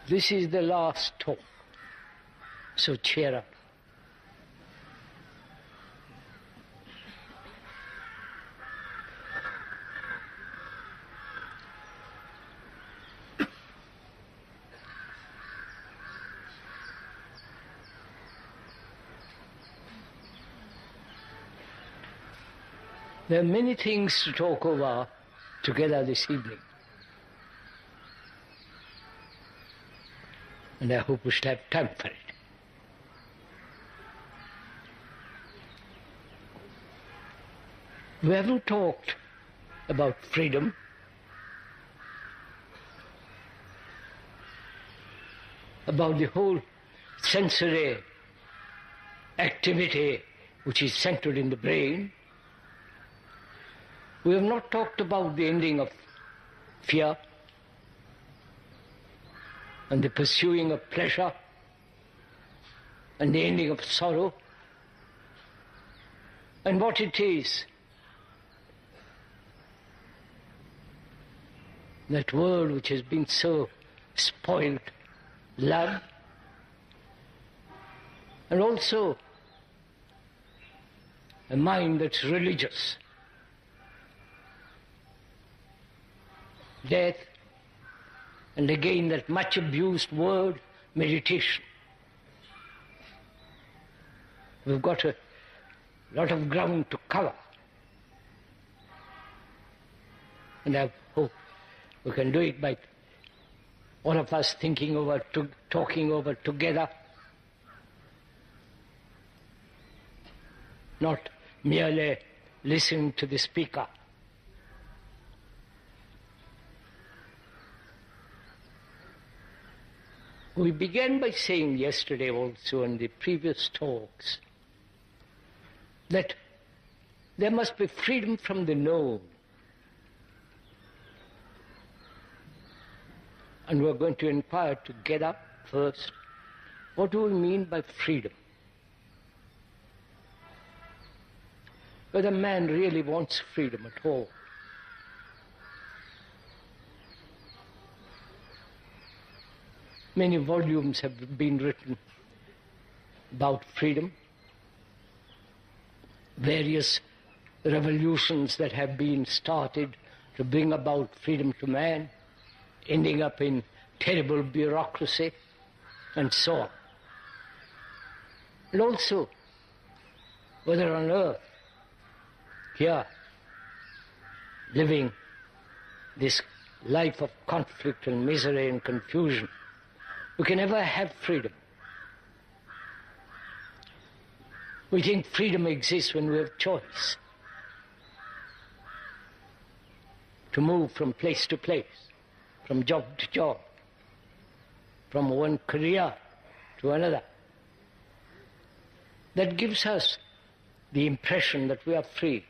This is the last talk, so cheer up. There are many things to talk over together this evening. And I hope we shall have time for it. We haven't talked about freedom, about the whole sensory activity which is centered in the brain. We have not talked about the ending of fear and the pursuing of pleasure and the ending of sorrow, and what it is, that world which has been so spoiled, love, and also a mind that's religious, death, and again that much abused word, meditation. We've got a lot of ground to cover. And I hope we can do it by all of us thinking over, talking over together, not merely listening to the speaker. We began by saying yesterday also in the previous talks that there must be freedom from the known. And we're going to inquire together first, what do we mean by freedom? Whether man really wants freedom at all. Many volumes have been written about freedom, various revolutions that have been started to bring about freedom to man, ending up in terrible bureaucracy, and so on. And also, whether on earth, here, living this life of conflict and misery and confusion, we can never have freedom. We think freedom exists when we have choice to move from place to place, from job to job, from one career to another. That gives us the impression that we are free.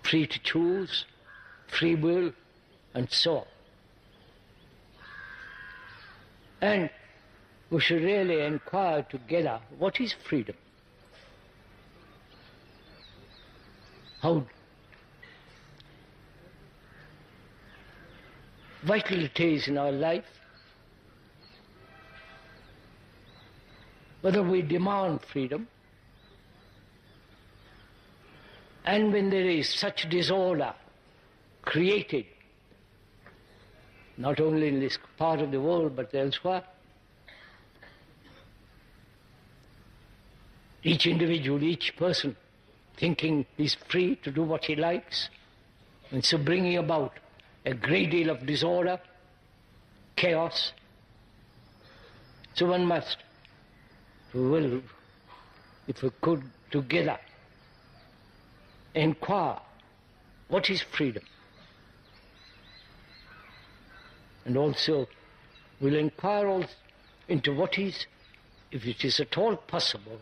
Free to choose, free will, and so on. And we should really inquire together, what is freedom? How vital it is in our life, whether we demand freedom, and when there is such disorder created, not only in this part of the world but elsewhere, each individual, each person thinking he's free to do what he likes, and so bringing about a great deal of disorder, chaos. So one must, if we could together, inquire, what is freedom? And also, we'll inquire also into what is, if it is at all possible,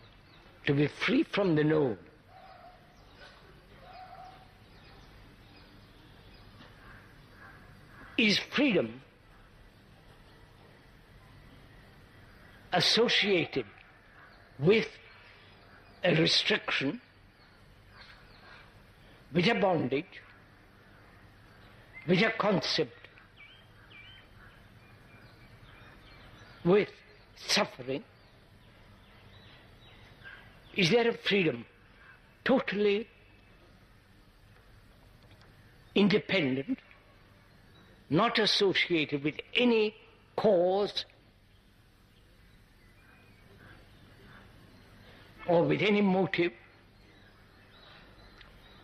to be free from the known. Is freedom associated with a restriction, with a bondage, with a concept with suffering? Is there a freedom totally independent, not associated with any cause or with any motive?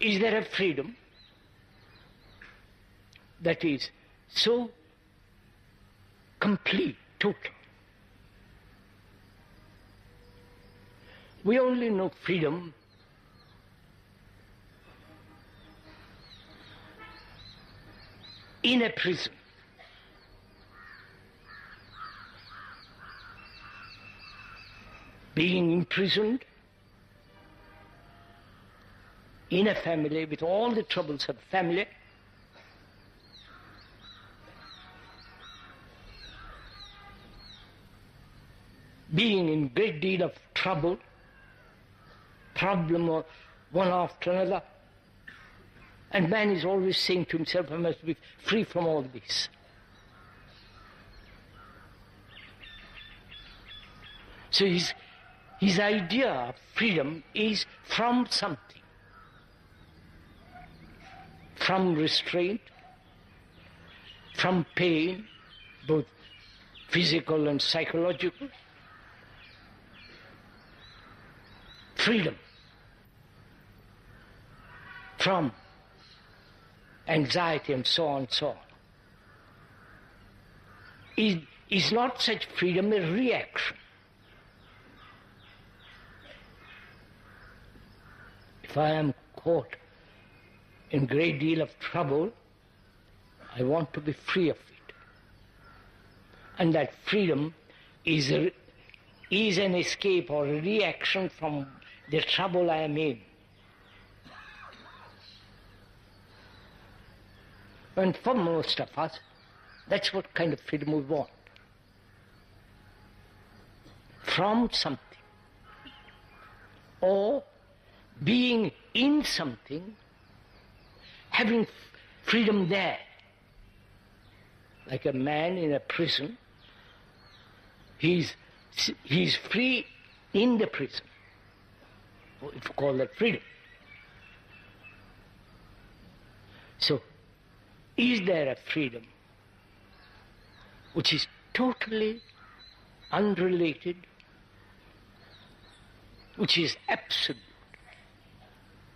Is there a freedom that is so complete, total? We only know freedom in a prison. Being imprisoned in a family with all the troubles of family, being in great deal of trouble, problem or one after another, and man is always saying to himself, I must be free from all this. So his idea of freedom is from something, from restraint, from pain, both physical and psychological, freedom from anxiety and so on and so on. Is not such freedom a reaction? If I am caught in great deal of trouble, I want to be free of it. And that freedom is an escape or a reaction from the trouble I am in. And for most of us, that's what kind of freedom we want. From something. Or being in something, having freedom there. Like a man in a prison, he's free in the prison. If you call that freedom. So, is there a freedom which is totally unrelated, which is absolute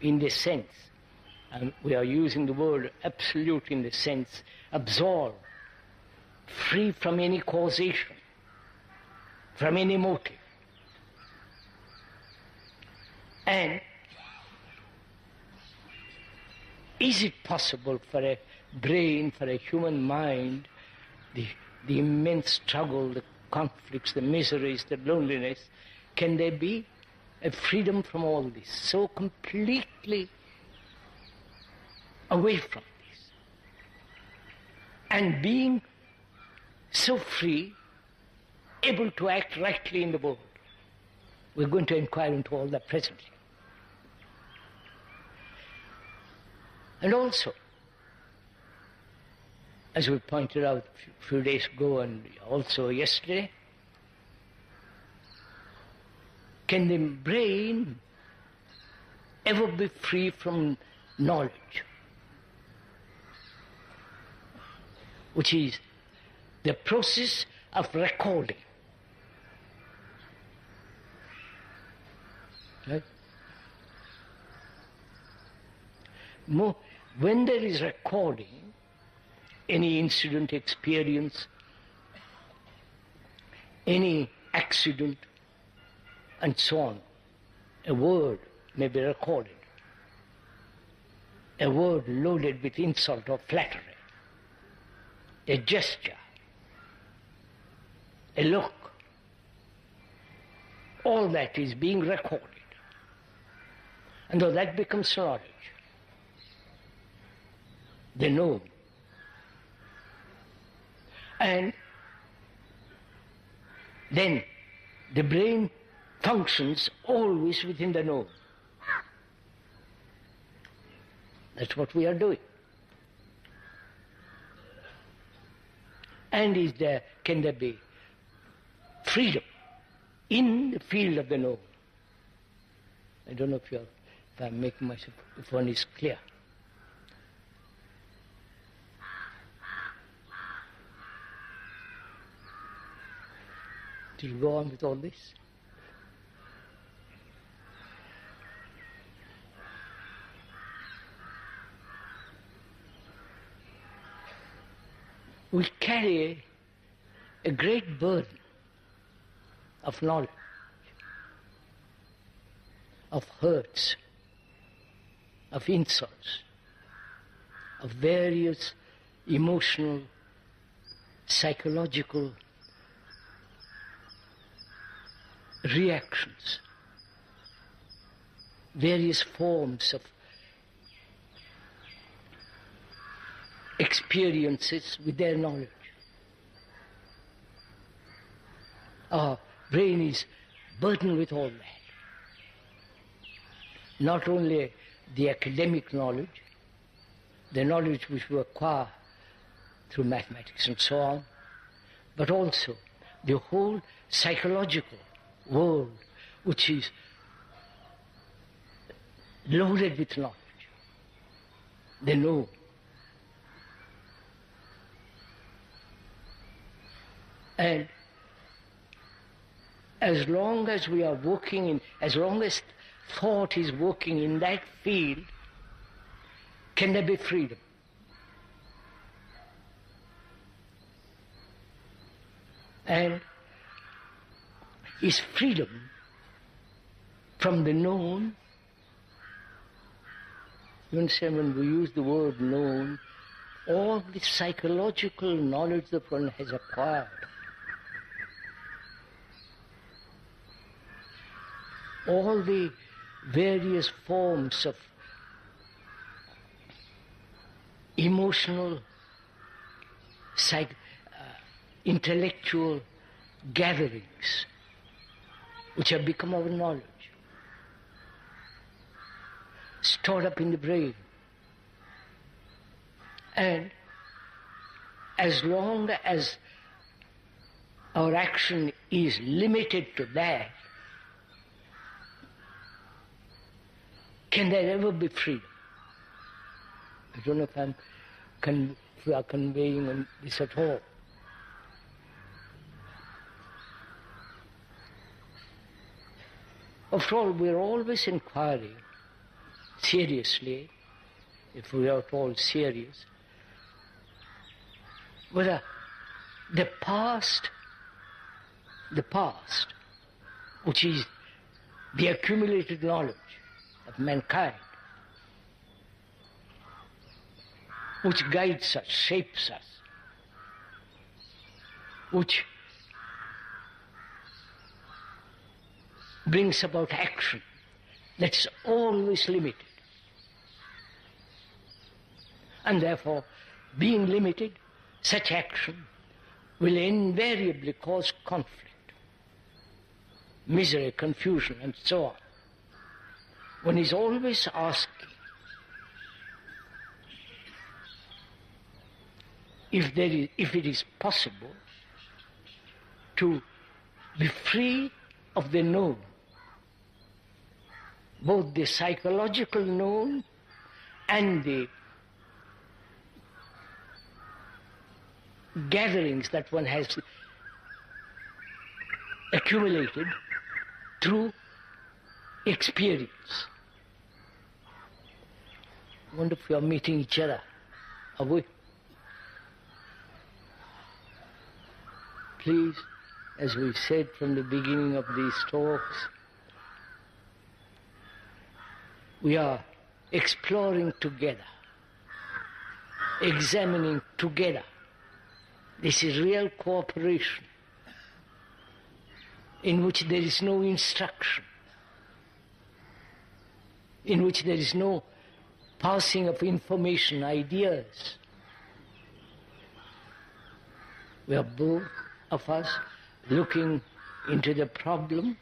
in the sense, and we are using the word absolute in the sense, absolved, free from any causation, from any motive. And is it possible for a brain, for a human mind, the immense struggle, the conflicts, the miseries, the loneliness, can there be a freedom from all this, so completely away from this? And being so free, able to act rightly in the world. We're going to inquire into all that presently. And also, as we pointed out a few days ago and also yesterday, can the brain ever be free from knowledge, which is the process of recording? Right? When there is recording, any incident, experience, any accident, and so on, a word may be recorded. A word loaded with insult or flattery. A gesture. A look. All that is being recorded. And though that becomes knowledge, the known. And then the brain functions always within the known. That's what we are doing. And can there be freedom in the field of the known. I don't know if I'm making myself, if one is clear. To go on with all this? We carry a great burden of knowledge, of hurts, of insults, of various emotional, psychological reactions, various forms of experiences with their knowledge. Our brain is burdened with all that. Not only the academic knowledge, the knowledge which we acquire through mathematics and so on, but also the whole psychological world which is loaded with knowledge. They know. And as long as we are working in, as long as thought is working in that field, can there be freedom? And is freedom from the known? You understand, when we use the word known, all the psychological knowledge that one has acquired, all the various forms of emotional, intellectual gatherings which have become our knowledge, stored up in the brain. And as long as our action is limited to that, can there ever be freedom? I don't know if we are conveying on this at all. After all, we are always inquiring seriously, if we are at all serious, whether the past, which is the accumulated knowledge of mankind, which guides us, shapes us, which brings about action that's always limited. And therefore, being limited, such action will invariably cause conflict, misery, confusion, and so on. One is always asking if it is possible to be free of the known, both the psychological known and the gatherings that one has accumulated through experience. I wonder if we are meeting each other. Are we? Please, as we said from the beginning of these talks, we are exploring together, examining together. This is real cooperation in which there is no instruction, in which there is no passing of information, ideas. We are both of us looking into the problem,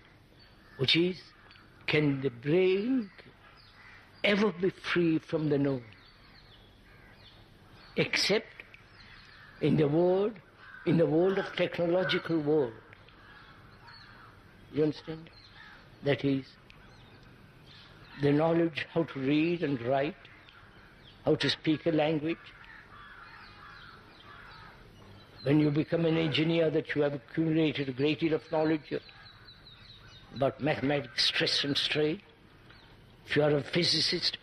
which is, can the brain ever be free from the known? Except in the world of technological world, You understand? That is, the knowledge how to read and write, how to speak a language. When you become an engineer, that you have accumulated a great deal of knowledge about mathematics, stress and strain. If you are a physicist,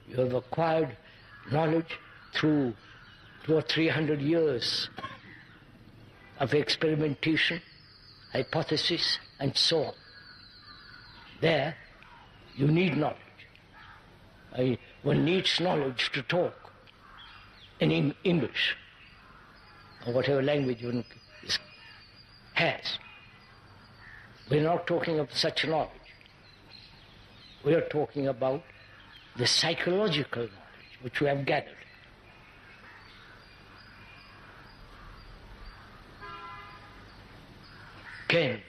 you have acquired knowledge through 200 or 300 years of experimentation, hypothesis, and so on. There, you need knowledge. One needs knowledge to talk in English, or whatever language one has. We're not talking of such knowledge. We are talking about the psychological knowledge which we have gathered. Can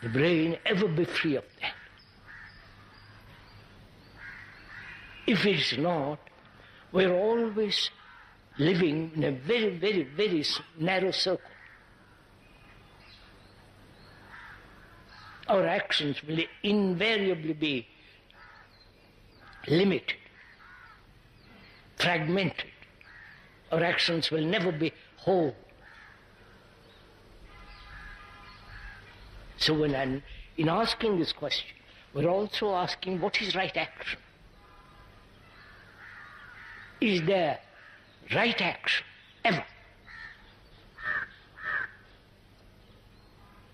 the brain ever be free of that? If it is not, we're always living in a very, very, very narrow circle. Our actions will invariably be limited, fragmented. Our actions will never be whole. So in asking this question, we're also asking, what is right action? Is there right action ever?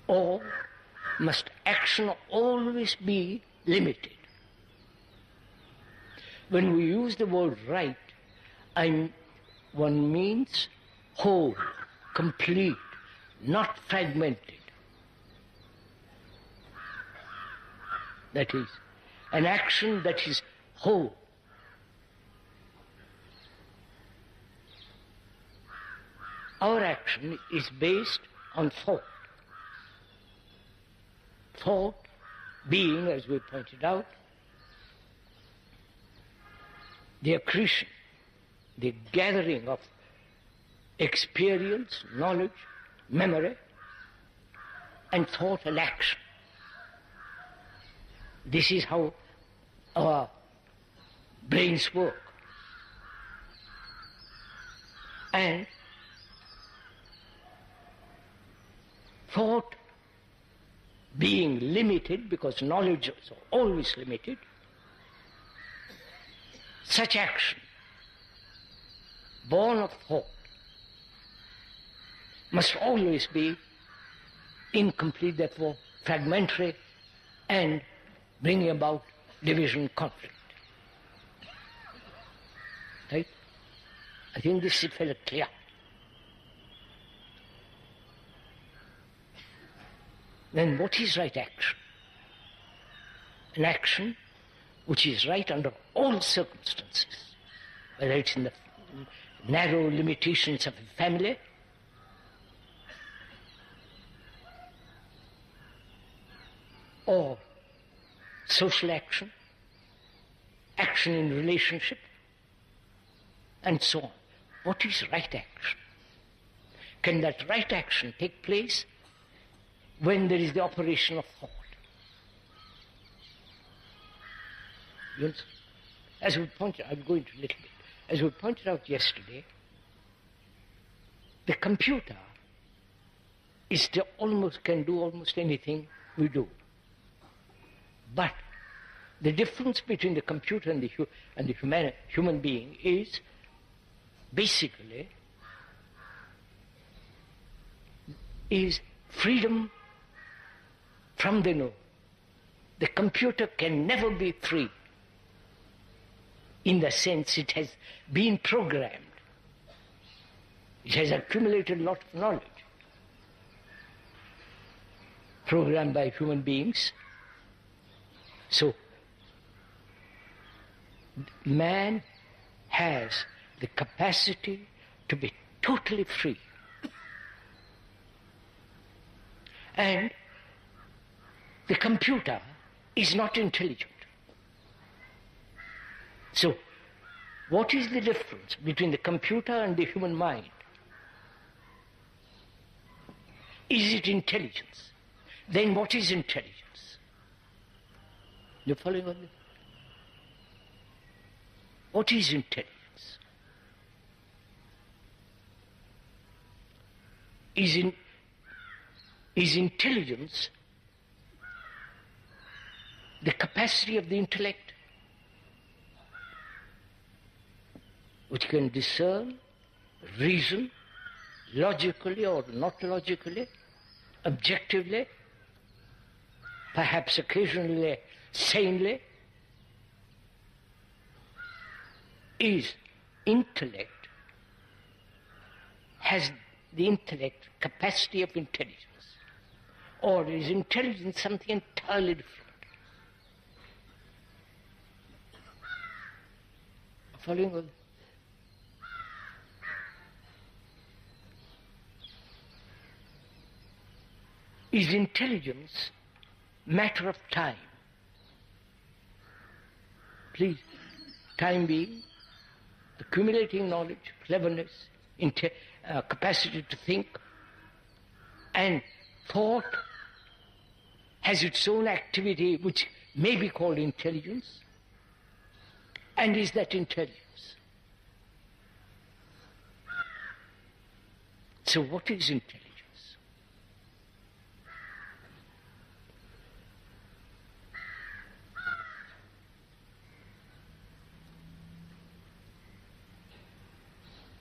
Or must action always be limited? When we use the word right, one means whole, complete, not fragmented. That is, an action that is whole. Our action is based on thought. Thought being, as we pointed out, the accretion, the gathering of experience, knowledge, memory, and thought and action. This is how our brains work. And thought being limited, because knowledge is always limited, such action, born of thought, must always be incomplete, therefore fragmentary, and bringing about division, conflict. Right? I think this is fairly clear. Then what is right action? An action which is right under all circumstances, whether it's in the narrow limitations of a family, or social action, action in relationship, and so on. What is right action? Can that right action take place when there is the operation of thought? As we pointed out, I'm going to a little bit. As we pointed out yesterday, the computer can do almost anything we do. But the difference between the computer and the human being is basically freedom from the known. The computer can never be free, in the sense it has been programmed. It has accumulated a lot of knowledge, programmed by human beings. So, man has the capacity to be totally free. And the computer is not intelligent. So, what is the difference between the computer and the human mind? Is it intelligence? Then what is intelligence? You following on this? What is intelligence? Is intelligence the capacity of the intellect which can discern, reason, logically or not logically, objectively, perhaps occasionally sanely? Is intellect, has the intellect capacity of intelligence? Or is intelligence something entirely different? Following on? Is intelligence matter of time? Please, time being accumulating knowledge, cleverness, capacity to think, and thought has its own activity which may be called intelligence. And is that intelligence? So what is intelligence?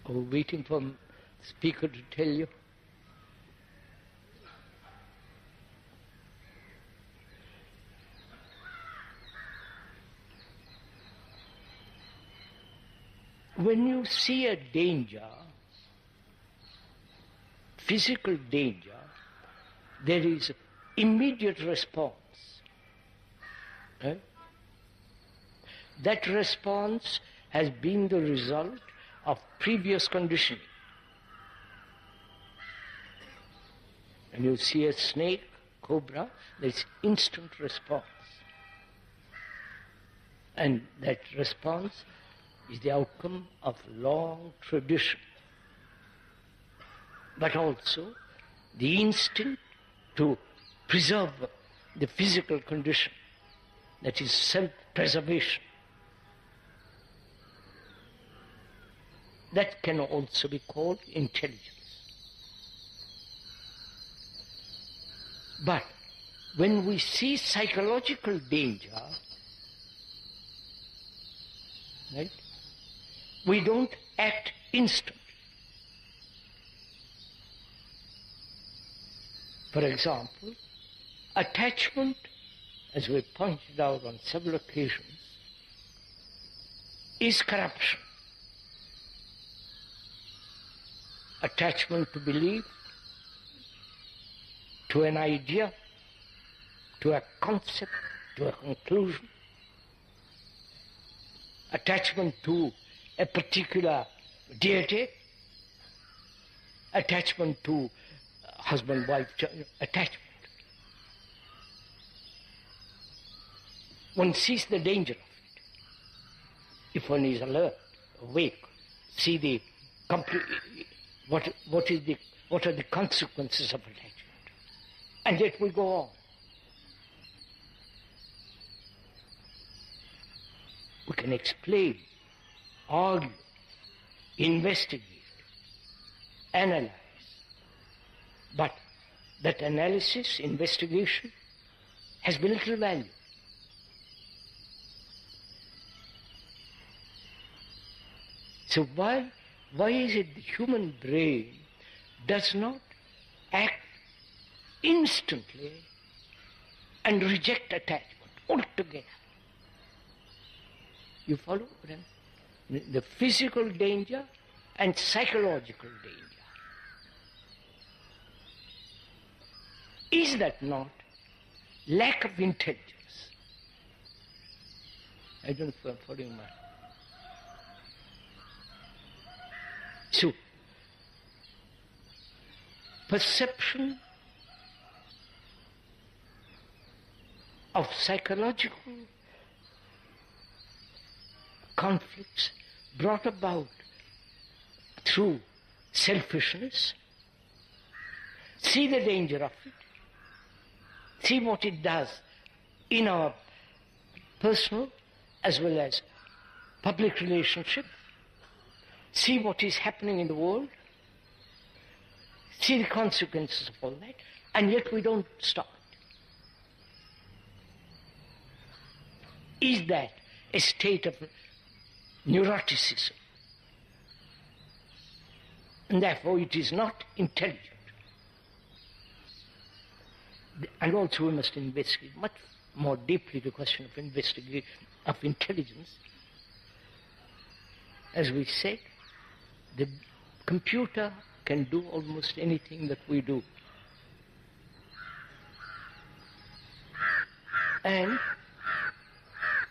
Are we waiting for the speaker to tell you? When you see a danger, physical danger, there is immediate response. Right? That response has been the result of previous conditioning. When you see a snake, cobra, there is instant response. And that response is the outcome of long tradition, but also the instinct to preserve the physical condition, that is self-preservation. That can also be called intelligence. But when we see psychological danger, right, we don't act instantly. For example, attachment, as we pointed out on several occasions, is corruption. Attachment to belief, to an idea, to a concept, to a conclusion. Attachment to a particular deity, attachment to husband, wife, child, attachment. One sees the danger of it. If one is alert, awake, see the what are the consequences of attachment. And yet we go on. We can explain, argue, investigate, analyze. But that analysis, investigation, has very little value. So why is it the human brain does not act instantly and reject attachment altogether? You follow? The physical danger and psychological danger. Is that not lack of intelligence? I don't know if I'm following my... So, perception of psychological conflicts brought about through selfishness, see the danger of it, See what it does in our personal as well as public relationship. See what is happening in the world. See the consequences of all that. And yet we don't stop it. Is that a state of neuroticism? And therefore it is not intelligent. And also we must investigate much more deeply the question of intelligence. As we said, the computer can do almost anything that we do. And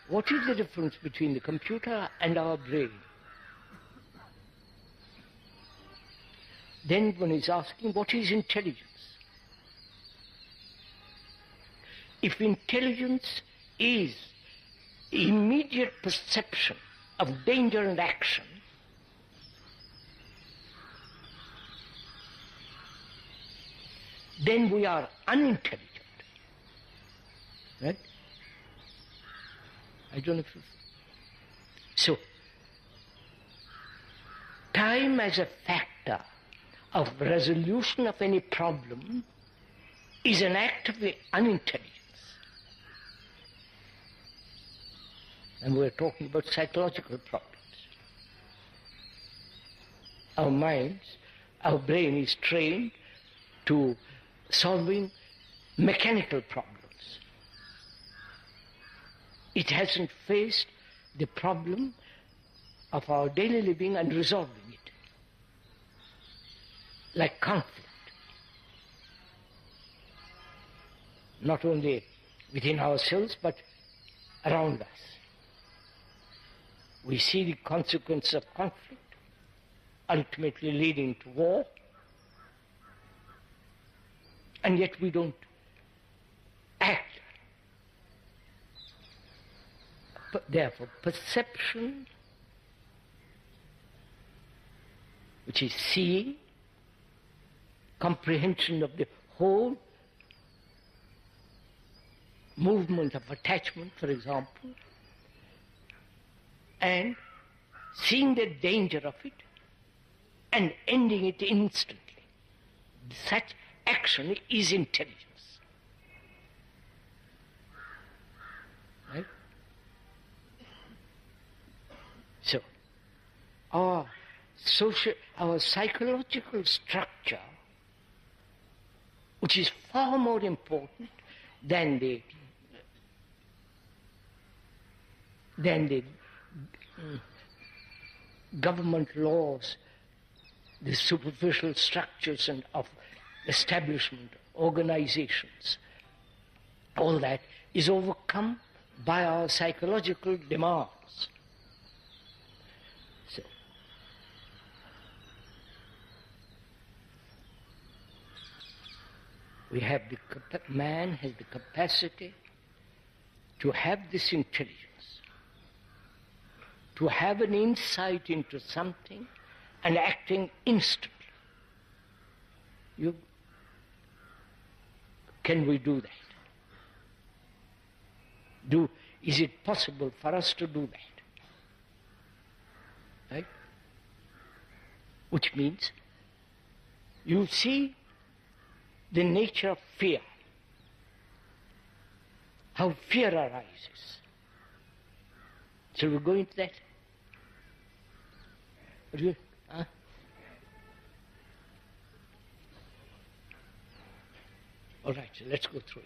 what is the difference between the computer and our brain? Then one is asking, what is intelligence? If intelligence is immediate perception of danger and action, then we are unintelligent. Right? I don't know if you... So, time as a factor of resolution of any problem is an act of unintelligence. And we're talking about psychological problems. Our minds, our brain is trained to solving mechanical problems. It hasn't faced the problem of our daily living and resolving it. Like conflict. Not only within ourselves, but around us. We see the consequences of conflict, ultimately leading to war, and yet we don't act. But therefore, perception, which is seeing, comprehension of the whole movement of attachment, for example, and seeing the danger of it and ending it instantly. Such action is intelligence. Right? So, our psychological structure, which is far more important than the government laws, the superficial structures and of establishment, organizations, all that is overcome by our psychological demands. So, man has the capacity to have this intelligence, to have an insight into something and acting instantly. Can we do that? Is it possible for us to do that? Right? Which means you see the nature of fear, how fear arises. Shall we go into that? All right, so let's go through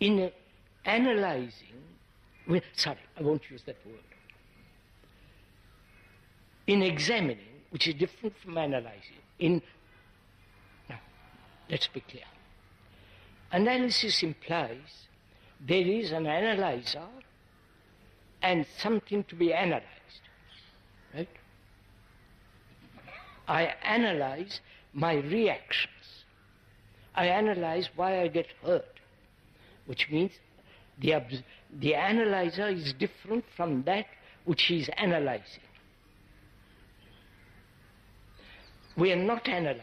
it. In analyzing, I won't use that word. In examining, which is different from analyzing, let's be clear. Analysis implies there is an analyzer and something to be analyzed, right? I analyze my reactions. I analyze why I get hurt, which means the analyzer is different from that which he is analyzing. We are not analyzing.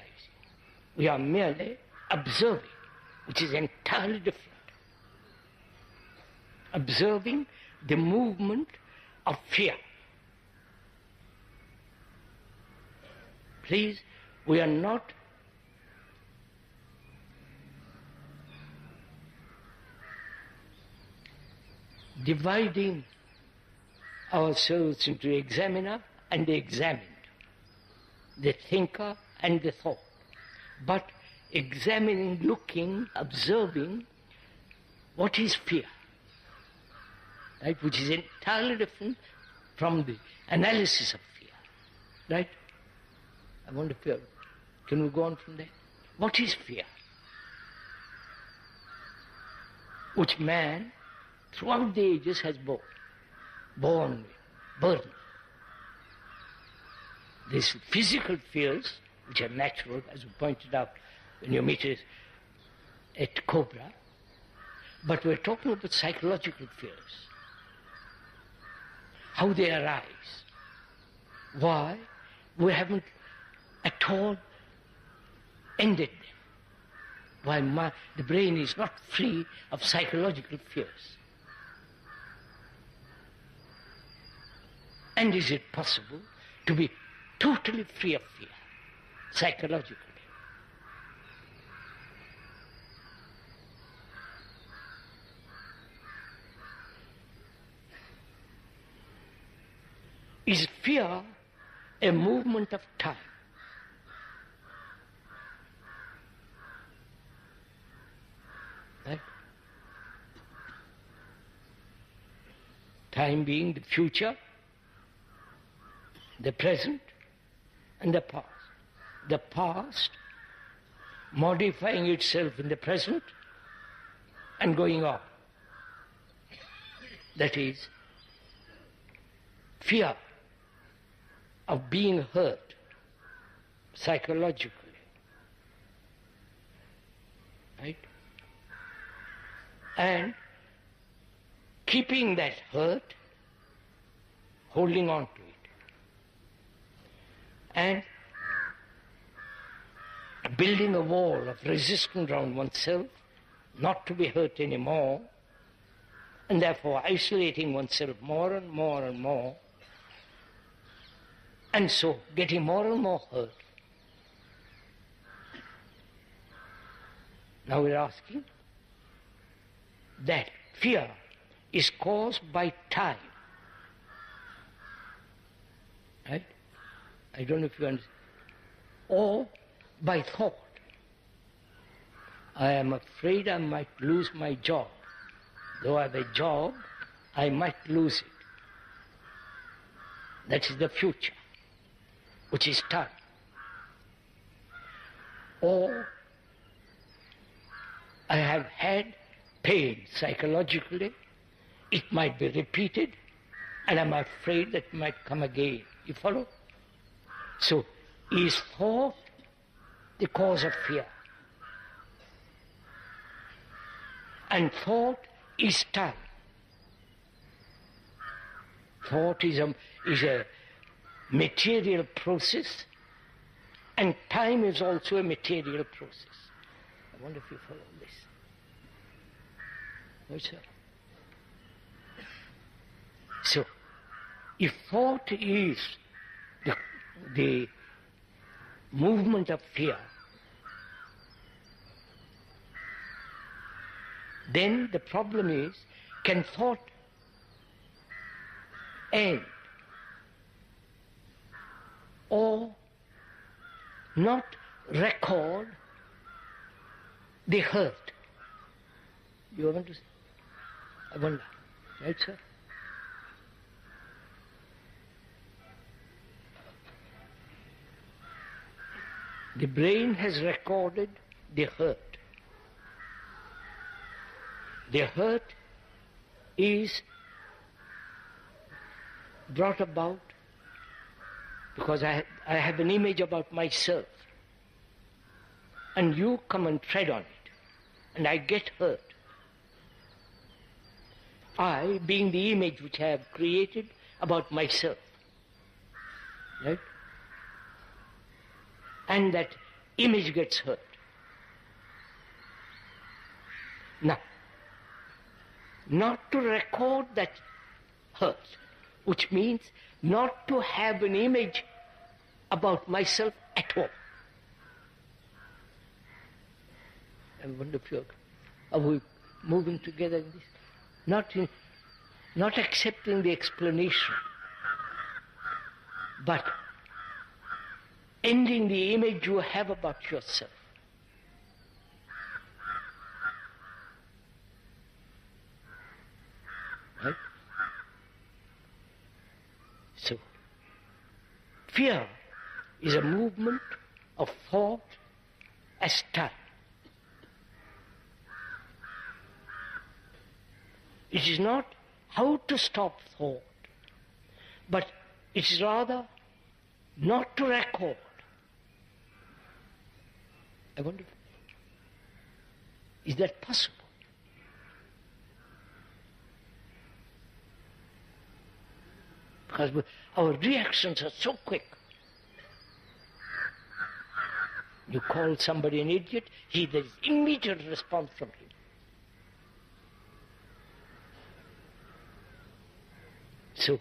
We are merely observing, which is entirely different. Observing the movement of fear. Please, we are not dividing ourselves into examiner and the examined, the thinker and the thought, but examining, looking, observing what is fear, right? Which is entirely different from the analysis of fear, right? I wonder if can we go on from there? What is fear? Which man throughout the ages has borne with, burden. These physical fears, which are natural, as we pointed out when you meet it at Cobra, but we're talking about psychological fears. How they arise. Why? We haven't at all ended them. Why the brain is not free of psychological fears. And is it possible to be totally free of fear, psychologically? Is fear a movement of time? Right? Time being the future, the present, and the past. The past modifying itself in the present and going on. That is fear of being hurt psychologically. Right? And keeping that hurt, holding on to it. And building a wall of resistance around oneself, not to be hurt anymore, and therefore isolating oneself more and more and more, and so getting more and more hurt. Now we're asking that fear is caused by time. Right? I don't know if you understand. Or by thought. I am afraid I might lose my job. Though I have a job, I might lose it. That is the future, which is time. Or I have had pain psychologically, it might be repeated, and I'm afraid that it might come again. You follow? So, is thought the cause of fear? And thought is time. Thought is a material process, and time is also a material process. I wonder if you follow this. No, sir. So, if thought is the movement of fear, then the problem is, can thought end or not record the hurt? You understand? I wonder. Right, sir? The brain has recorded the hurt. The hurt is brought about because I have an image about myself, and you come and tread on it, and I get hurt. I being the image which I have created about myself. Right? and that image gets hurt. Now, not to record that hurt, which means not to have an image about myself at all. I wonder if are we moving together in this? Not accepting the explanation, but ending the image you have about yourself. Right? So, fear is a movement of thought as time. It is not how to stop thought, but it is rather not to record. I wonder, is that possible? Because our reactions are so quick. You call somebody an idiot, there is immediate response from him. So,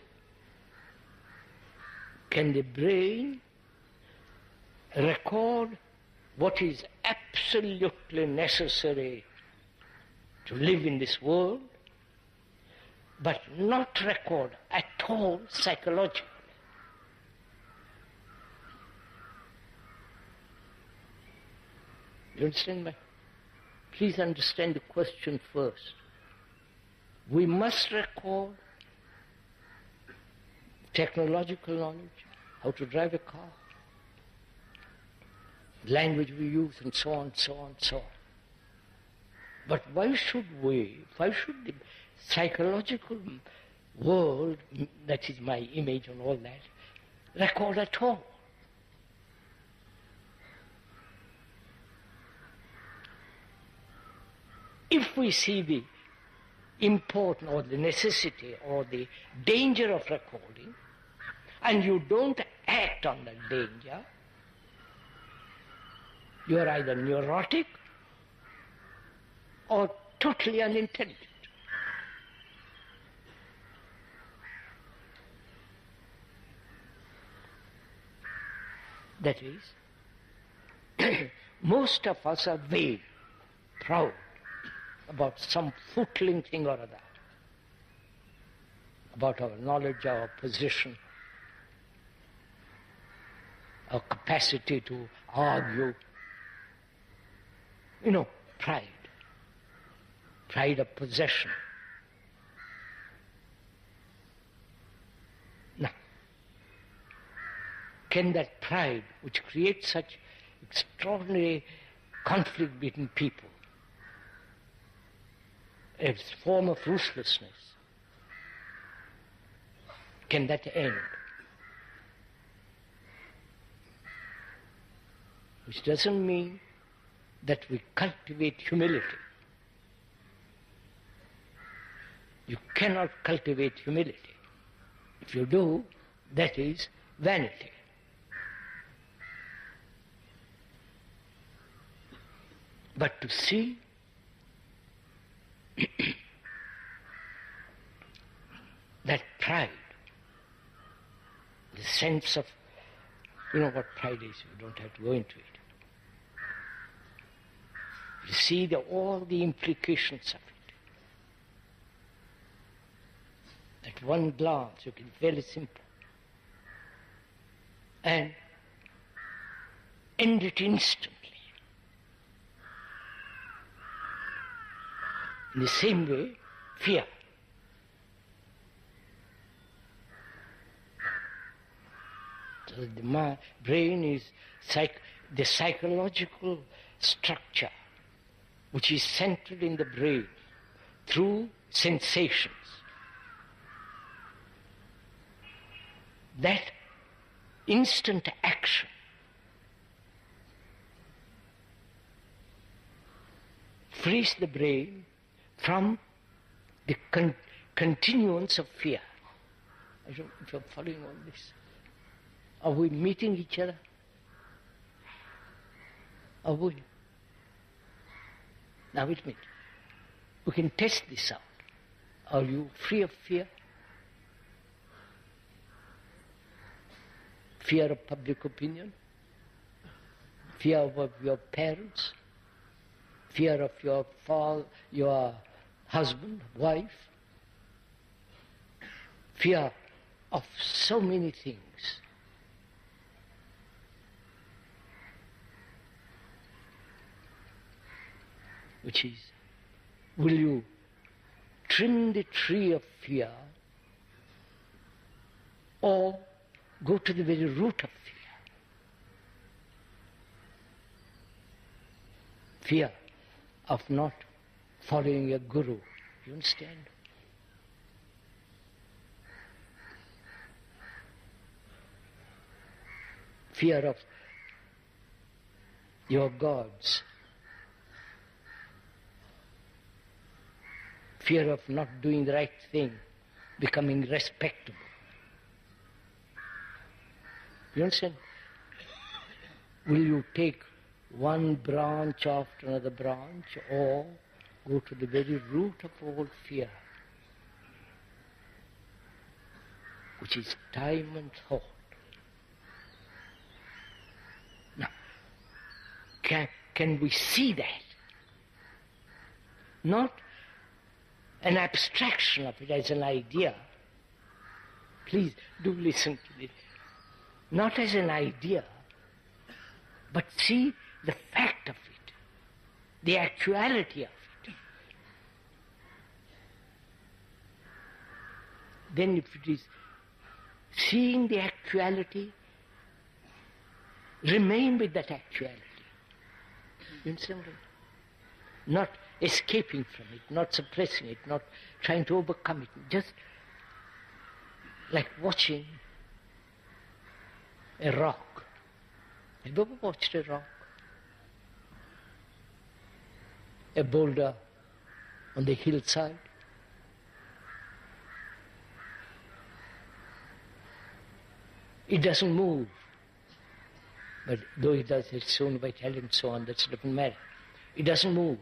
can the brain record what is absolutely necessary to live in this world, but not record at all psychologically? You understand Please understand the question first. We must record technological knowledge, how to drive a car, language we use, and so on, so on, so on. But why should the psychological world, that is my image and all that, record at all? If we see the importance or the necessity or the danger of recording, and you don't act on that danger, you are either neurotic or totally unintelligent. That is, most of us are vain, proud about some footling thing or other, about our knowledge, our position, our capacity to argue. Pride of possession. Now, can that pride, which creates such extraordinary conflict between people, a form of ruthlessness, can that end? Which doesn't mean that we cultivate humility. You cannot cultivate humility. If you do, that is vanity. But to see that pride, the sense of, what pride is, you don't have to go into it. You see all the implications of it. At one glance, you can very simple. And end it instantly. In the same way, fear. So the brain is the psychological structure which is centered in the brain through sensations. That instant action frees the brain from the continuance of fear. I don't know if you're following all this. Are we meeting each other? Are we? Now wait a minute. We can test this out. Are you free of fear? Fear of public opinion? Fear of your parents? Fear of your father, your husband, wife? Fear of so many things. Which is, will you trim the tree of fear or go to the very root of fear? Fear of not following a guru. You understand? Fear of your gods. Fear of not doing the right thing, becoming respectable. You understand? Will you take one branch after another branch or go to the very root of all fear, which is time and thought? Now, can we see that? Not an abstraction of it as an idea. Please do listen to this. Not as an idea, but see the fact of it, the actuality of it. Then if it is seeing the actuality, remain with that actuality. You understand? Not escaping from it, not suppressing it, not trying to overcome it. Just like watching a rock. Have you ever watched a rock? A boulder on the hillside? It doesn't move. But though it does its own vitality and so on, that's a different matter. It doesn't move.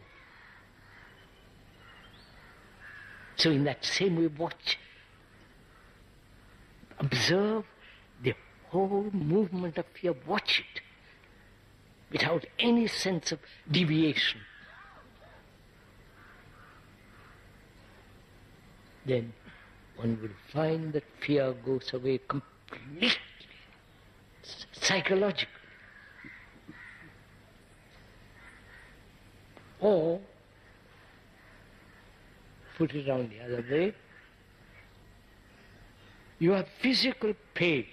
So in that same way, watch, observe the whole movement of fear, watch it without any sense of deviation. Then one will find that fear goes away completely, psychologically. Or, put it on the other way, you have physical pain.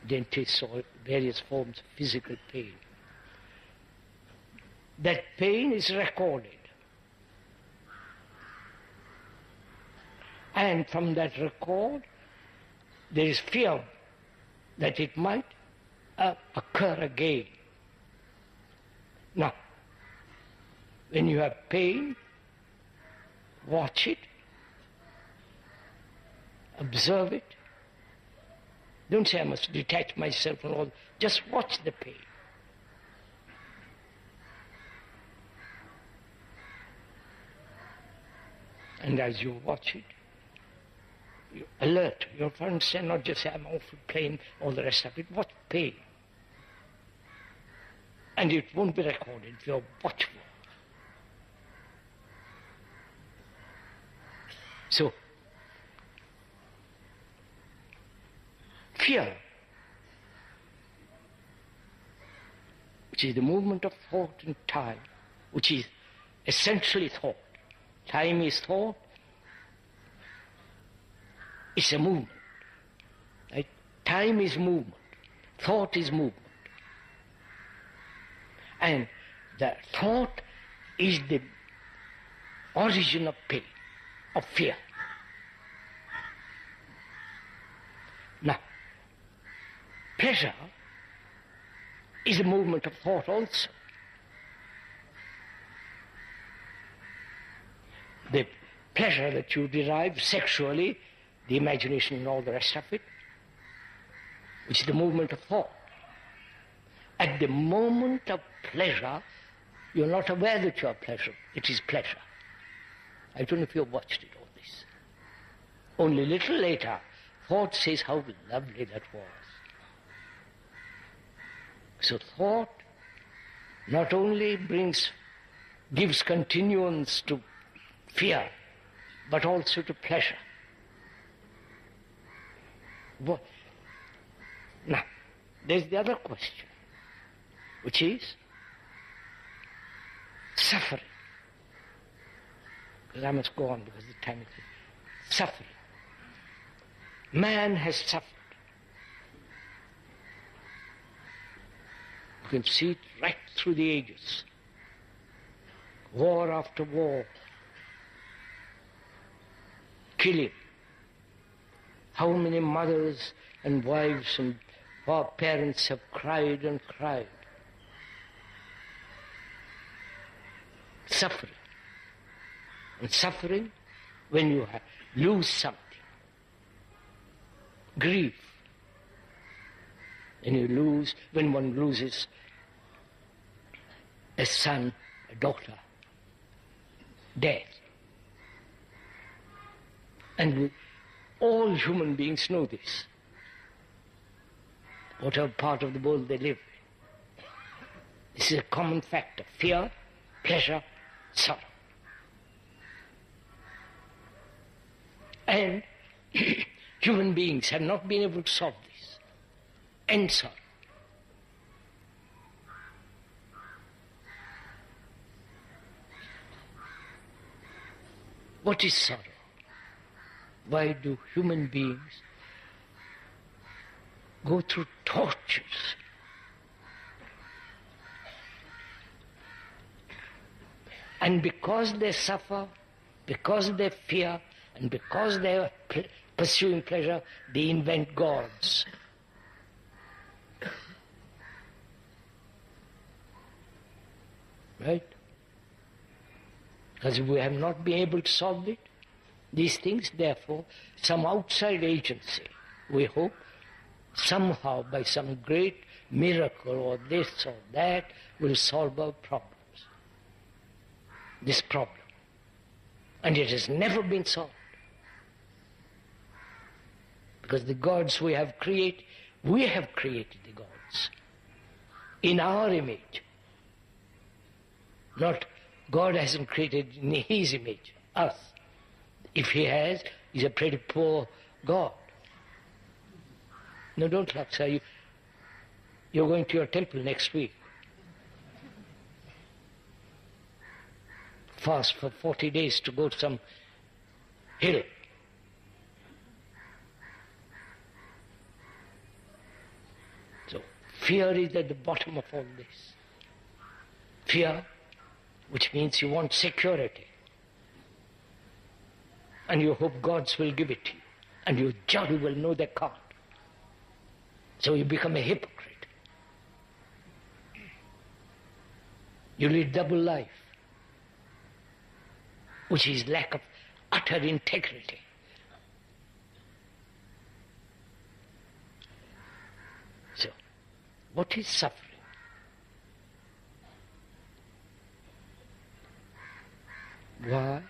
Dentists or various forms of physical pain. That pain is recorded. And from that record, there is fear that it might occur again. Now, when you have pain, watch it, observe it. Don't say I must detach myself from all. Just watch the pain. And as you watch it, you alert. You have to understand, not just say I'm awful pain, all the rest of it. Watch pain. And it won't be recorded if you're watchful. So, fear, which is the movement of thought and time, which is essentially thought. Time is thought. It's a movement. Right? Time is movement. Thought is movement. And the thought is the origin of pain, of fear. Now, pleasure is a movement of thought also. The pleasure that you derive sexually, the imagination and all the rest of it, which is the movement of thought. At the moment of pleasure, you're not aware that you're pleasure. It is pleasure. I don't know if you've watched it, all this. Only a little later, thought says how lovely that was. So thought not only gives continuance to fear, but also to pleasure. Now, there's the other question, which is suffering. Because I must go on because the time is suffering. Man has suffered. You can see it right through the ages. War after war. Killing. How many mothers and wives and our parents have cried and cried. Suffering. And suffering when you lose something. Grief. When one loses a son, a daughter. Death. And all human beings know this. Whatever part of the world they live in. This is a common factor. Fear, pleasure, sorrow. And human beings have not been able to solve this. And sorrow. What is sorrow? Why do human beings go through tortures? And because they suffer, because they fear, and because they are pursuing pleasure, they invent gods. Right? Because we have not been able to solve it. These things, therefore, some outside agency, we hope, somehow by some great miracle or this or that, will solve our problems. This problem. And it has never been solved. Because the gods we have created the gods in our image. Not God hasn't created in his image, us. If he has, he's a pretty poor God. No, don't laugh, sir. You're going to your temple next week. Fast for 40 days to go to some hill. So, fear is at the bottom of all this. Fear, which means you want security. And you hope gods will give it to you. And you jolly well know they can't. So you become a hypocrite. You lead double life, which is lack of utter integrity. So, what is suffering? Why?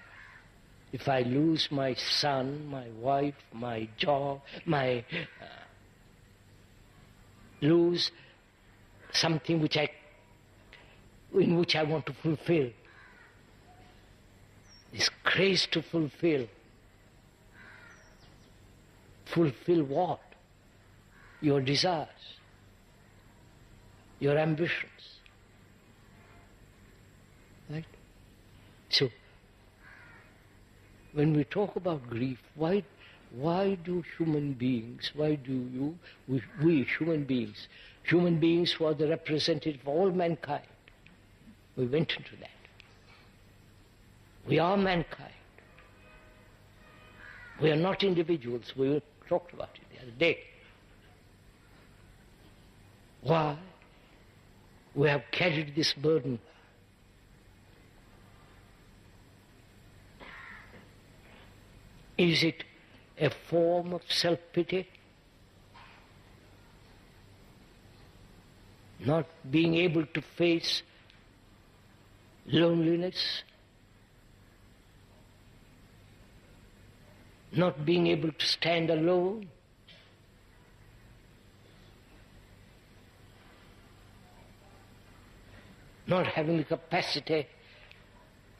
If I lose my son, my wife, my job, lose something in which I want to fulfill, this craze to fulfill. Fulfill what? Your desires, your ambitions. Right? So, when we talk about grief, why do human beings, we human beings who are the representative of all mankind, we went into that. We are mankind. We are not individuals. We talked about it the other day. Why? We have carried this burden. Is it a form of self-pity? not being able to face loneliness, not being able to stand alone, not having the capacity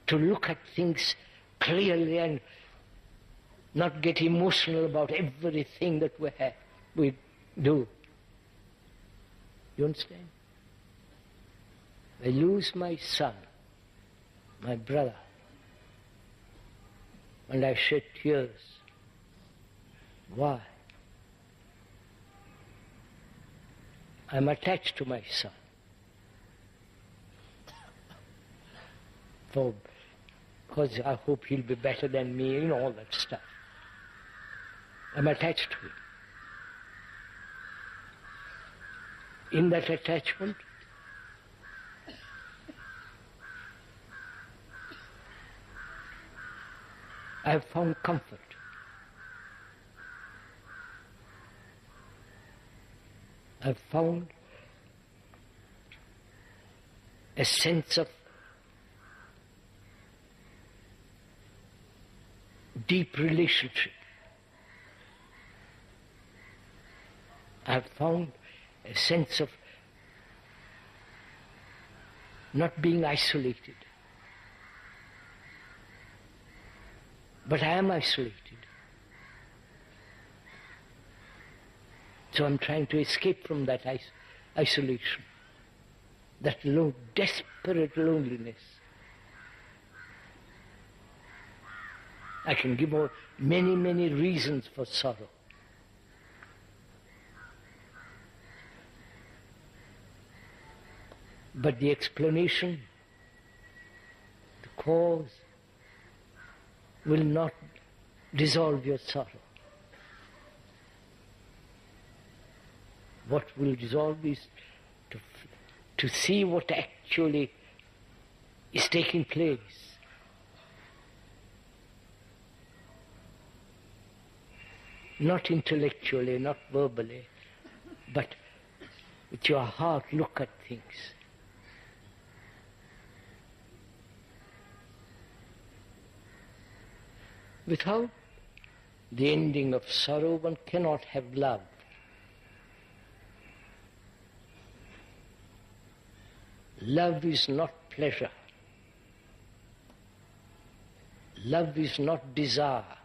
to look at things clearly and not get emotional about everything that we do. You understand? I lose my son, my brother, and I shed tears. Why? I'm attached to my son. Because I hope he'll be better than me, and all that stuff. I'm attached to him. In that attachment, I've found comfort. I've found a sense of deep relationship. I've found a sense of not being isolated. But I am isolated. So I'm trying to escape from that isolation, that desperate loneliness. I can give many, many reasons for sorrow. But the explanation, the cause, will not dissolve your sorrow. What will dissolve is to see what actually is taking place. Not intellectually, not verbally, but with your heart look at things. Without the ending of sorrow, one cannot have love. Love is not pleasure. Love is not desire.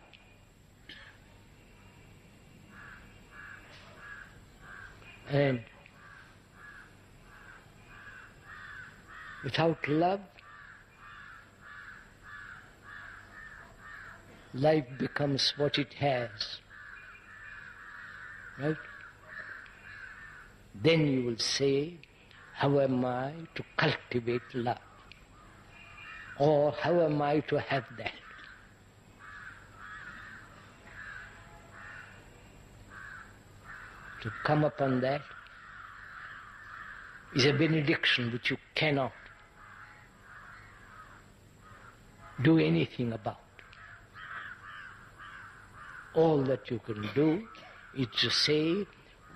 And without love, life becomes what it has. Right? Then you will say, how am I to cultivate love? Or how am I to have that? To come upon that is a benediction which you cannot do anything about. All that you can do is to say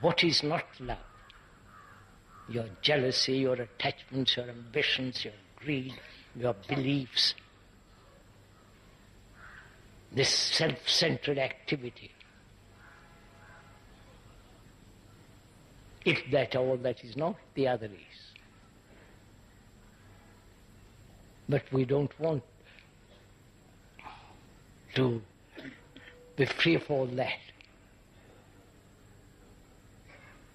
what is not love. Your jealousy, your attachments, your ambitions, your greed, your beliefs, this self-centered activity. If that all that is not, the other is. But we don't want to be free of all that.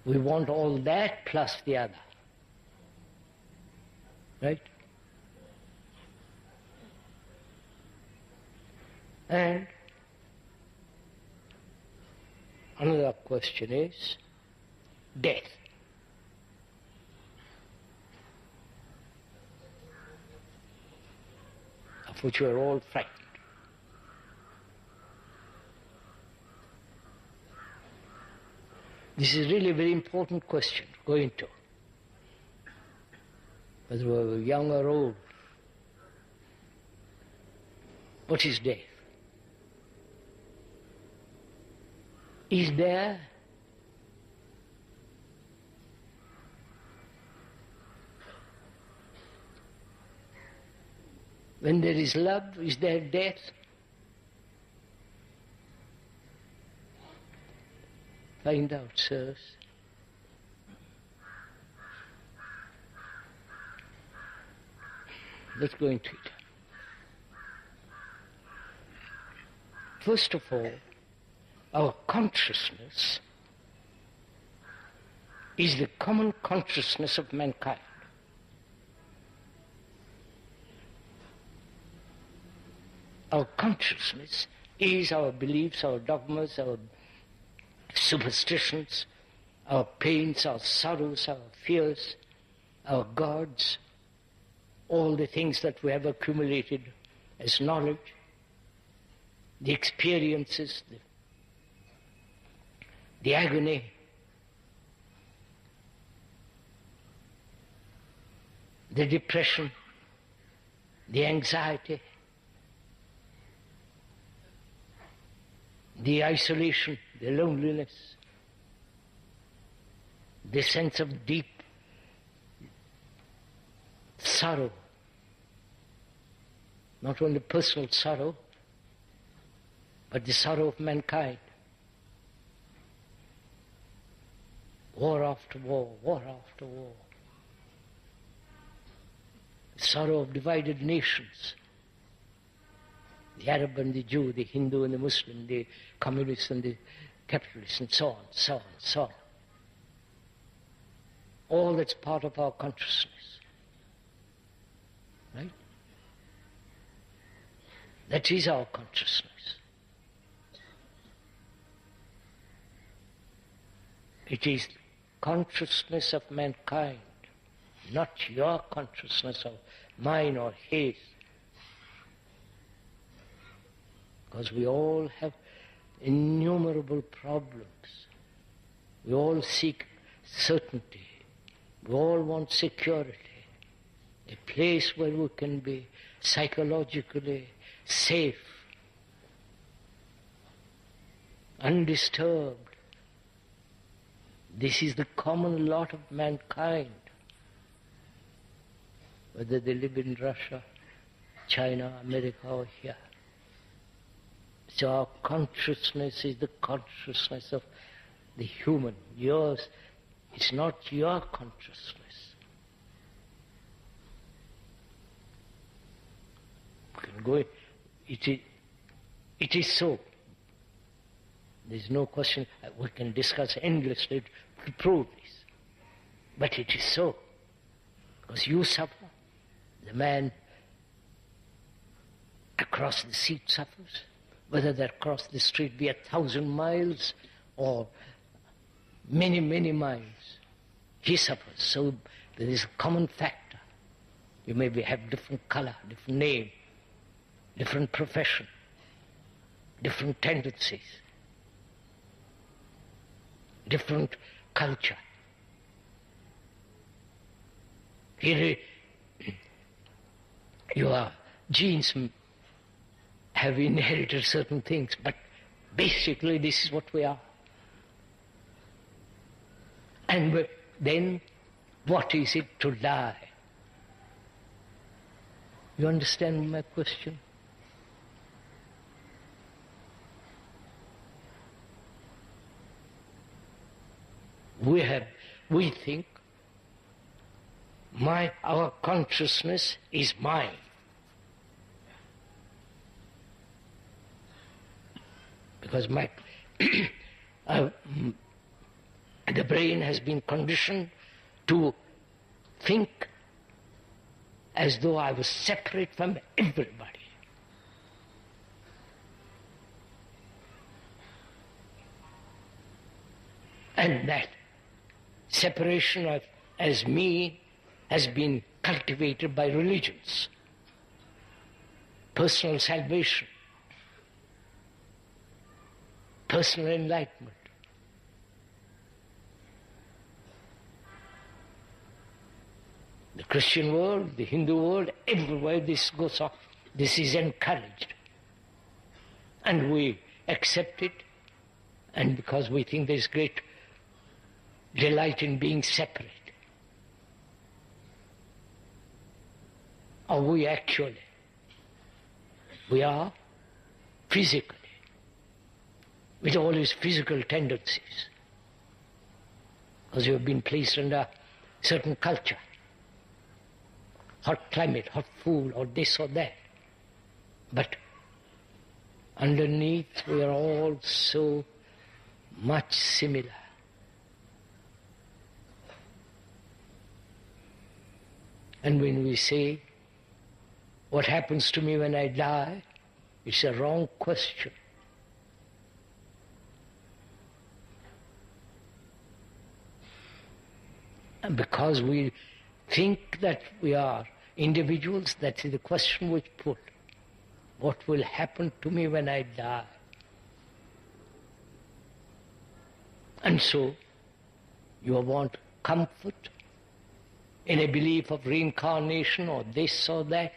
We want all that plus the other. Right? And another question is death. Of which we are all frightened. This is really a very important question to go into. Whether we're young or old. What is death? Is there When there is love, is there death? Find out, sirs. Let's go into it. First of all, our consciousness is the common consciousness of mankind. Our consciousness is our beliefs, our dogmas, our superstitions, our pains, our sorrows, our fears, our gods, all the things that we have accumulated as knowledge, the experiences, the agony, the depression, the anxiety, the isolation, the loneliness, the sense of deep sorrow, not only personal sorrow, but the sorrow of mankind. War after war, war after war. The sorrow of divided nations. The Arab and the Jew, the Hindu and the Muslim, the communist and the capitalist, and so on, so on, so on. All that's part of our consciousness. Right? That is our consciousness. It is consciousness of mankind, not your consciousness or mine or his. Because we all have innumerable problems. We all seek certainty. We all want security. A place where we can be psychologically safe, undisturbed. This is the common lot of mankind, whether they live in Russia, China, America, or here. So our consciousness is the consciousness of the human. Yours, it's not your consciousness. We can go, it is so. There's no question. We can discuss endlessly to prove this. But it is so. Because you suffer. The man across the sea suffers. Whether that across the street be 1,000 miles or many, many miles, he suffers. So there is a common factor. You maybe have different color, different name, different profession, different tendencies, different culture. Here, your genes have inherited certain things, but basically this is what we are. And then, what is it to die? You understand my question? We think our consciousness is mine. Because the brain has been conditioned to think as though I was separate from everybody. And that separation as me has been cultivated by religions. Personal salvation, personal enlightenment. The Christian world, the Hindu world, everywhere this goes on. This is encouraged. And we accept it, and because we think there is great delight in being separate. Or we actually We are physically, with all his physical tendencies, because you have been placed under certain culture, hot climate, hot food, or this or that. But underneath we are all so much similar. And when we say, what happens to me when I die? It's a wrong question. And because we think that we are individuals, that is the question which put. What will happen to me when I die? And so, you want comfort in a belief of reincarnation or this or that.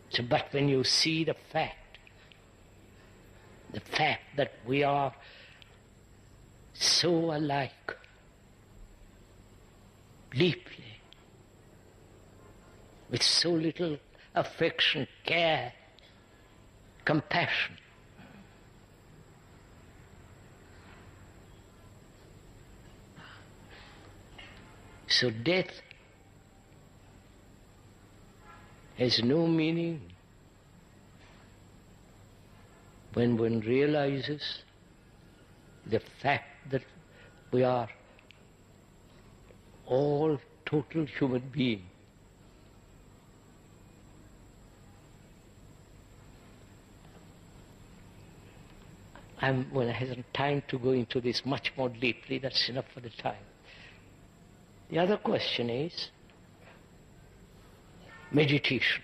So, but when you see the fact that we are so alike, deeply, with so little affection, care, compassion, so death has no meaning when one realizes the fact that we are all total human beings. When I have time to go into this much more deeply, that's enough for the time. The other question is meditation.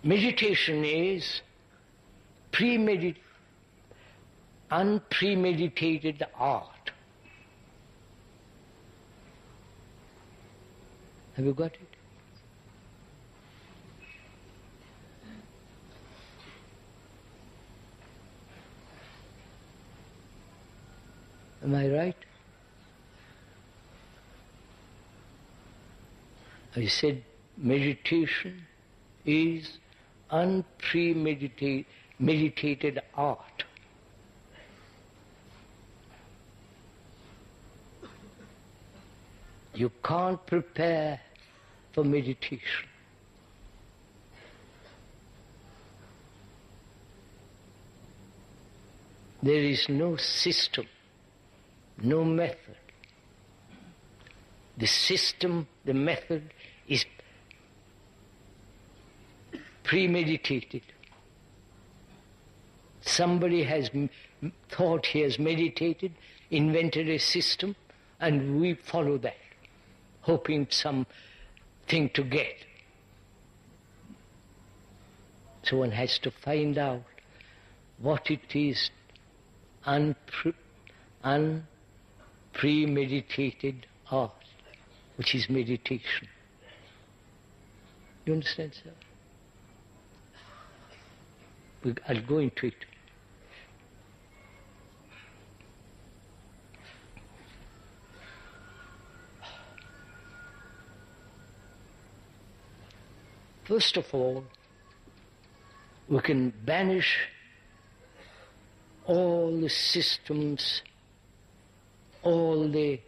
Meditation is unpremeditated art. Have you got it? Am I right? I said meditation is unpremeditated art. You can't prepare for meditation. There is no system, no method. The system, the method is premeditated. Somebody has thought he has meditated, invented a system, and we follow that, hoping something to get. So one has to find out what it is unpremeditated art, which is meditation. You understand, sir? I'll go into it. First of all, we can banish all the systems, all the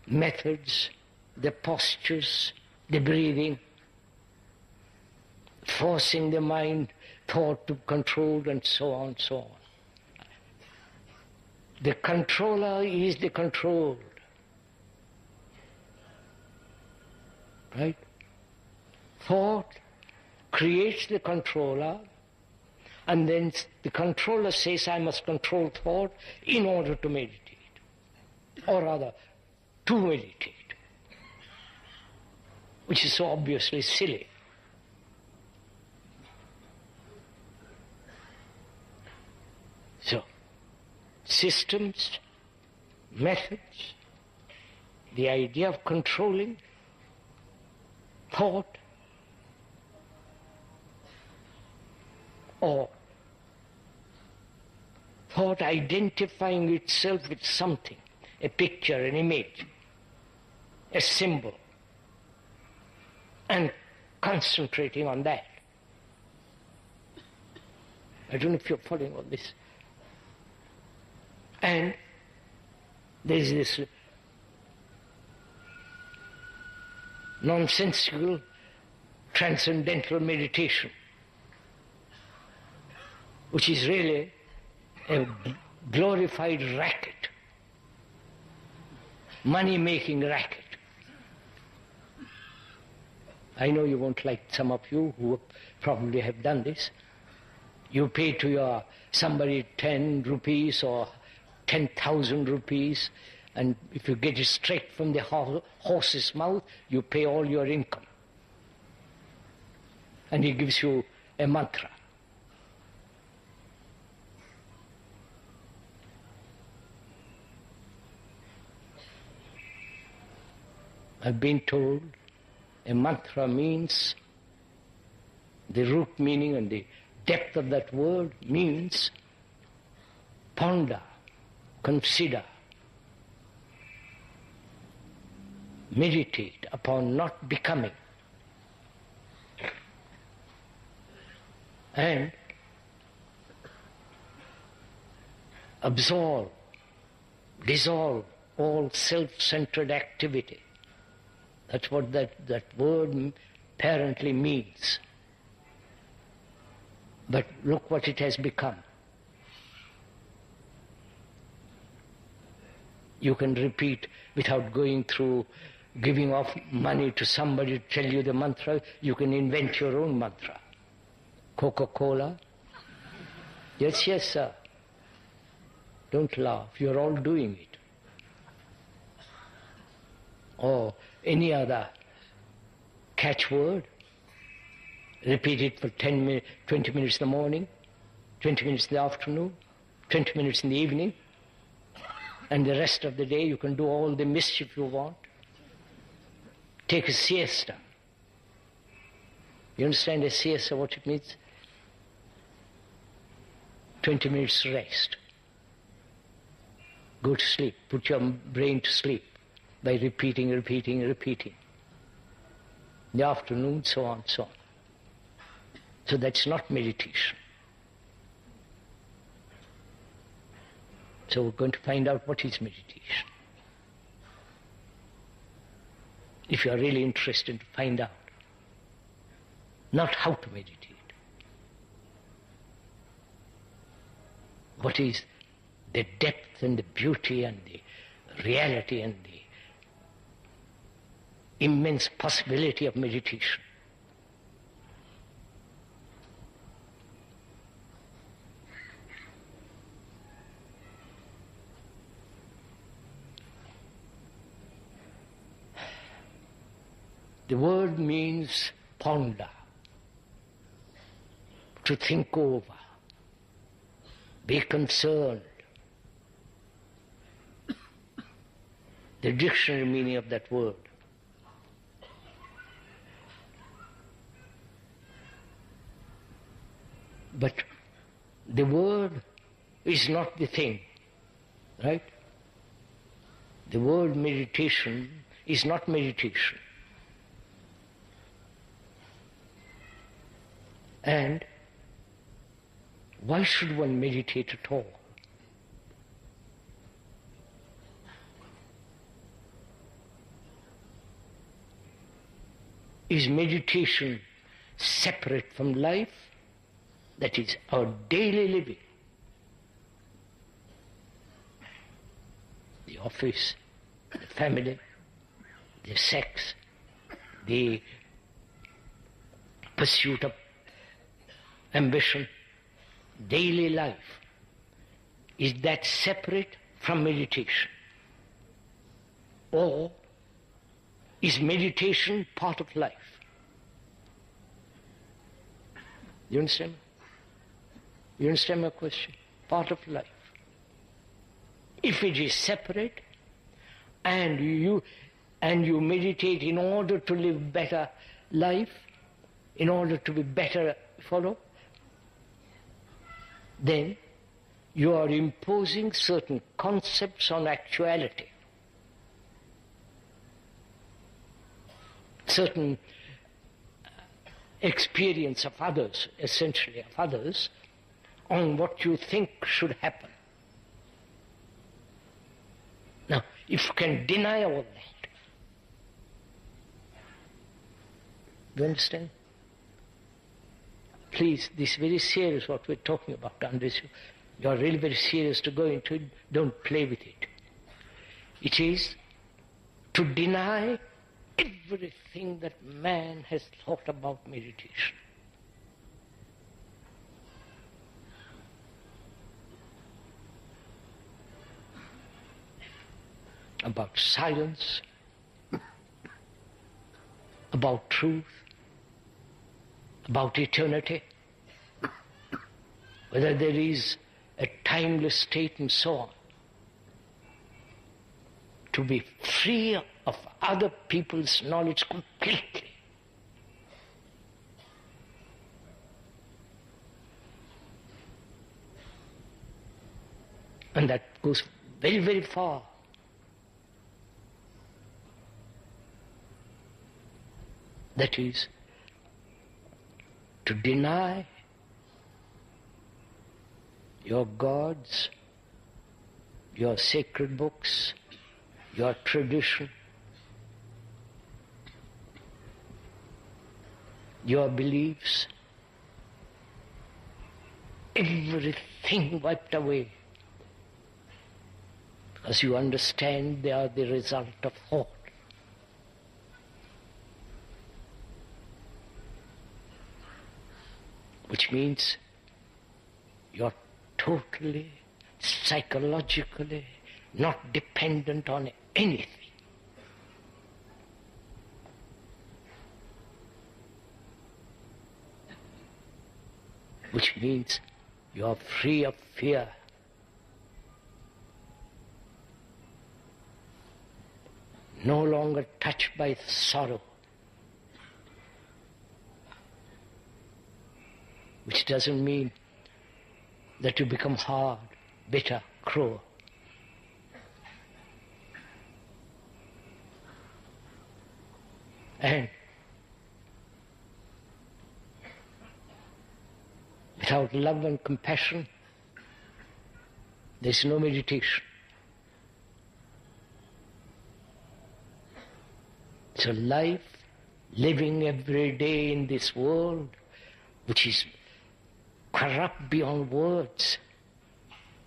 methods, the postures, the breathing, forcing the mind, thought to control, and so on, so on. The controller is the controlled. Right? Thought creates the controller, and then the controller says, I must control thought in order to meditate, or rather, to meditate, which is so obviously silly. So, systems, methods, the idea of controlling thought, or thought identifying itself with something, a picture, an image, a symbol, and concentrating on that. I don't know if you're following all this. And there's this nonsensical transcendental meditation, which is really a glorified racket, money-making racket. I know you won't like some of you who probably have done this. You pay to your somebody 10 rupees or 10,000 rupees, and if you get it straight from the horse's mouth, you pay all your income. And he gives you a mantra. I've been told a mantra means, the root meaning and the depth of that word means ponder, consider, meditate upon not becoming, and absolve, dissolve all self-centered activity. That's what that word apparently means. But look what it has become. You can repeat without going through giving off money to somebody to tell you the mantra. You can invent your own mantra. Coca-Cola. Yes, yes, sir. Don't laugh. You're all doing it. Or any other catchword. Repeat it for 10 minutes, 20 minutes in the morning, 20 minutes in the afternoon, 20 minutes in the evening, and the rest of the day you can do all the mischief you want. Take a siesta. You understand a siesta, what it means? 20 minutes rest. Go to sleep. Put your brain to sleep by repeating. In the afternoon, so on, so on. So that's not meditation. So we're going to find out what is meditation. If you are really interested to find out. Not how to meditate. What is the depth and the beauty and the reality and the immense possibility of meditation. The word means ponder, to think over, be concerned. The dictionary meaning of that word. But the word is not the thing, right? The word meditation is not meditation. And why should one meditate at all? Is meditation separate from life? That is our daily living. The office, the family, the sex, the pursuit of ambition, daily life. Is that separate from meditation? Or is meditation part of life? You understand? You understand my question? Part of life. If it is separate and you meditate in order to live better life, in order to be better, follow, then you are imposing certain concepts on actuality, certain experience of others, essentially of others, on what you think should happen. Now, if you can deny all that, do you understand? Please, this is very serious what we're talking about, unless you are really very serious to go into it, don't play with it. It is to deny everything that man has thought about meditation. About silence, about truth, about eternity, whether there is a timeless state and so on. To be free of other people's knowledge completely. And that goes very, very far. That is, to deny your gods, your sacred books, your tradition, your beliefs, everything wiped away, because you understand they are the result of thought. Which means you're totally, psychologically not dependent on anything. Which means you are free of fear. No longer touched by sorrow. Which doesn't mean that you become hard, bitter, cruel. And without love and compassion, there's no meditation. So life, living every day in this world, which is corrupt beyond words,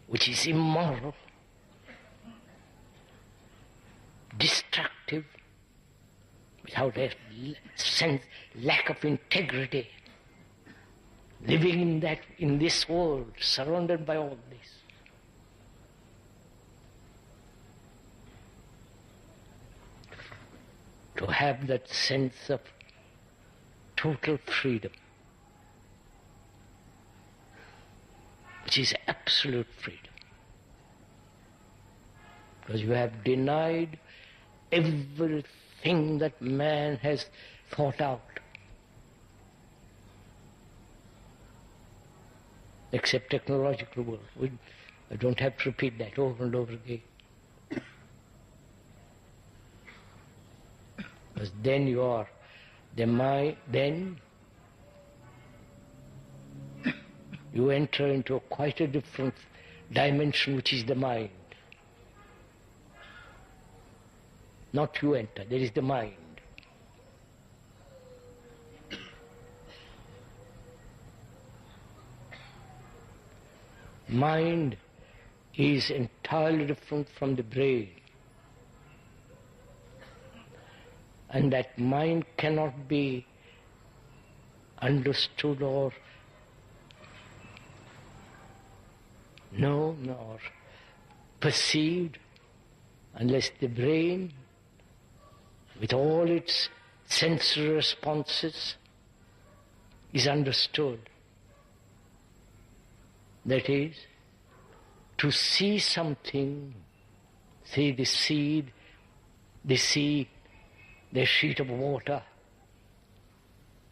which is immoral, destructive, without a sense, lack of integrity, living in this world, surrounded by all this. To have that sense of total freedom, which is absolute freedom. Because you have denied everything that man has thought out, except technological world. I don't have to repeat that over and over again. Because then you are the mind, then you enter into quite a different dimension, which is the mind. Not you enter, there is the mind. Mind is entirely different from the brain. And that mind cannot be understood or known or perceived unless the brain, with all its sensory responses, is understood. That is, to see something, say the seed, the sea, the sheet of water,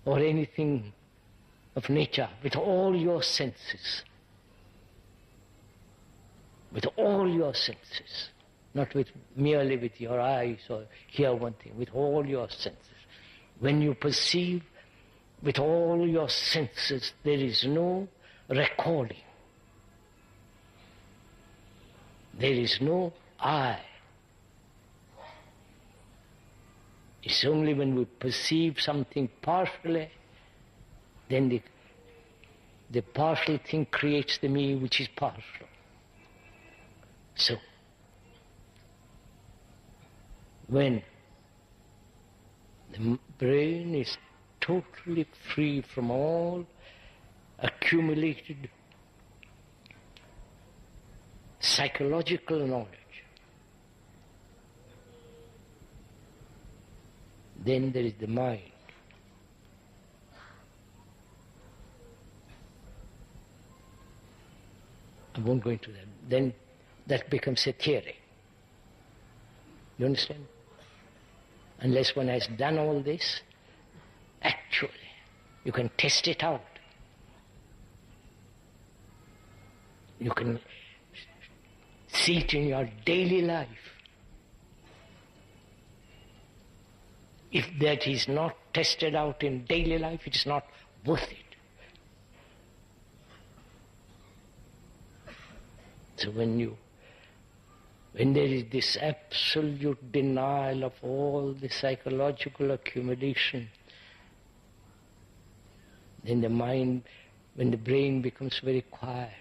or anything of nature, with all your senses, with all your senses, not merely with your eyes or hear one thing, with all your senses. When you perceive with all your senses, there is no recording. There is no I. It's only when we perceive something partially, then the partial thing creates the me which is partial. So, when the brain is totally free from all accumulated psychological knowledge, then there is the mind. I won't go into that. Then that becomes a theory. You understand? Unless one has done all this, actually, you can test it out. You can see it in your daily life. If that is not tested out in daily life, it is not worth it. So when there is this absolute denial of all the psychological accumulation, then the mind, when the brain becomes very quiet,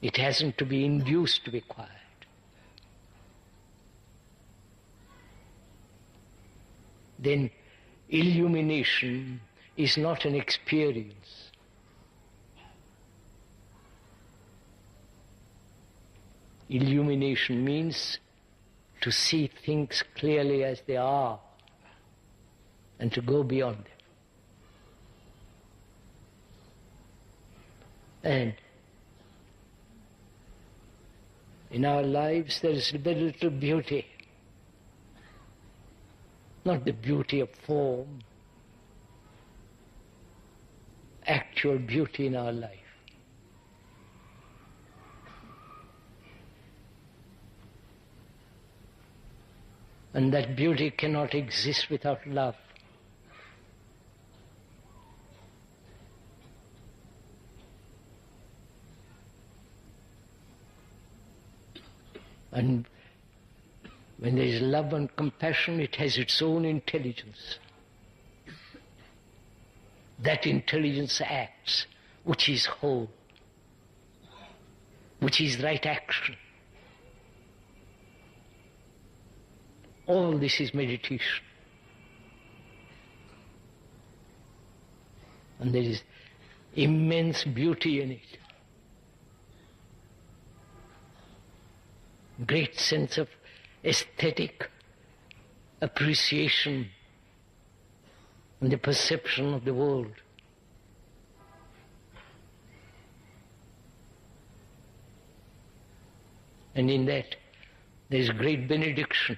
it hasn't to be induced to be quiet. Then illumination is not an experience. Illumination means to see things clearly as they are and to go beyond them. And in our lives there is very little beauty. Not the beauty of form, actual beauty in our life. And that beauty cannot exist without love. And when there is love and compassion, it has its own intelligence. That intelligence acts, which is whole, which is right action. All this is meditation. And there is immense beauty in it. Great sense of aesthetic appreciation and the perception of the world. And in that there is great benediction,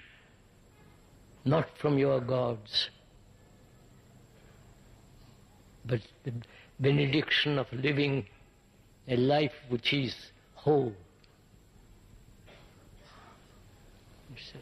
not from your gods, but the benediction of living a life which is whole. It says.